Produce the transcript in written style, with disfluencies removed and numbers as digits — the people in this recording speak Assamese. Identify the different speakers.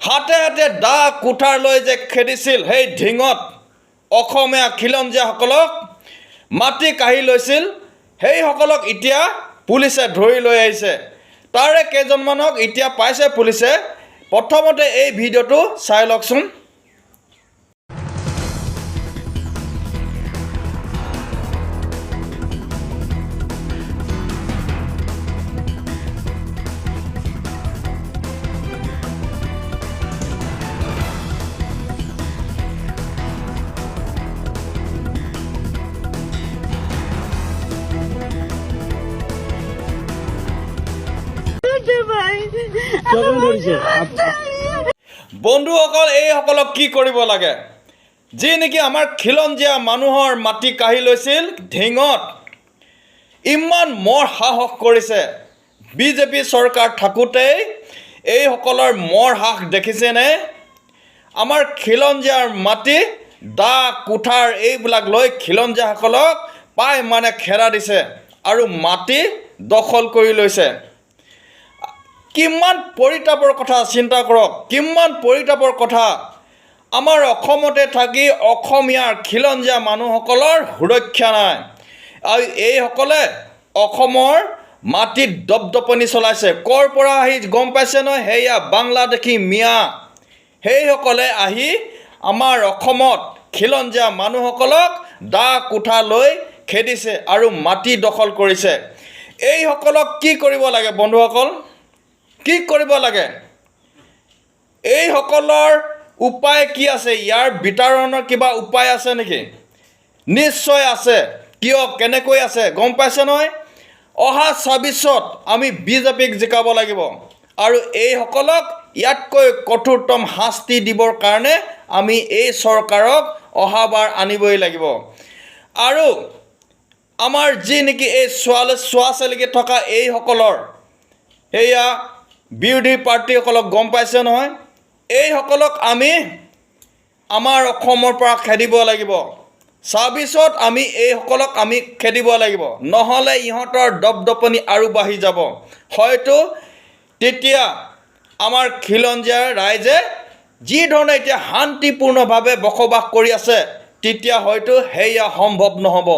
Speaker 1: হাতে হাতে দা কুঠাৰ লৈ যে খেদিছিল সেই ঢিঙত অসমীয়া খিলঞ্জীয়াসকলক মাটি কাঢ়ি লৈছিল, সেইসকলক এতিয়া পুলিচে ধৰি লৈ আহিছে। তাৰে কেইজনমানক এতিয়া পাইছে পুলিচে। প্ৰথমতে এই ভিডিঅ'টো চাই লওকচোন। বন্ধুসকল, এইসকলক কি কৰিব লাগে? যি নেকি আমাৰ খিলঞ্জীয়া মানুহৰ মাটি কাঢ়ি লৈছিল ঢিঙত, ইমান মৰ সাহস কৰিছে। বিজেপি চৰকাৰ থাকোঁতেই এইসকলৰ মৰ সাহস দেখিছেনে? আমাৰ খিলঞ্জীয়াৰ মাটি দা কুঠাৰ এইবিলাক লৈ খিলঞ্জীয়াসকলক পাই খেদা দিছে আৰু মাটি দখল কৰি লৈছে। কিমান পৰিতাপৰ কথা চিন্তা কৰক, কিমান পৰিতাপৰ কথা। আমাৰ অসমতে থাকি অসমীয়াৰ খিলঞ্জীয়া মানুহসকলৰ সুৰক্ষা নাই আৰু এইসকলে অসমৰ মাটিত দপদপনি চলাইছে। ক'ৰ পৰা আহি গম পাইছে নহয়? সেয়া বাংলাদেশী মিয়া, সেইসকলে আহি আমাৰ অসমত খিলঞ্জীয়া মানুহসকলক দা কুঠা লৈ খেদিছে আৰু মাটি দখল কৰিছে। এইসকলক কি কৰিব লাগে বন্ধুসকল? কি কৰিব লাগে? এইসকলৰ উপায় কি আছে? ইয়াৰ বিতৰণৰ কিবা উপায় আছে নেকি? নিশ্চয় আছে। কিয়, কেনেকৈ আছে গম পাইছে নহয়? অহা ২৬ত আমি বিজেপিক জিকাব লাগিব আৰু এইসকলক ইয়াতকৈ কঠোৰতম শাস্তি দিবৰ কাৰণে আমি এই চৰকাৰক অহাবাৰ আনিবই লাগিব। আৰু আমাৰ যি নেকি এই চোৱা চেলিকে থকা এইসকলৰ সেয়া বিৰোধী পাৰ্টীসকলক গম পাইছে নহয়? এইসকলক আমি আমাৰ অসমৰ পৰা খেদিব লাগিব। ২৬ত আমি এইসকলক আমি খেদিব লাগিব, নহ'লে ইহঁতৰ দপদপনি আৰু বাঢ়ি যাব। হয়তো তেতিয়া আমাৰ খিলঞ্জীয়া ৰাইজে যি ধৰণে এতিয়া শান্তিপূৰ্ণভাৱে বসবাস কৰি আছে, তেতিয়া হয়তো সেয়া সম্ভৱ নহ'ব।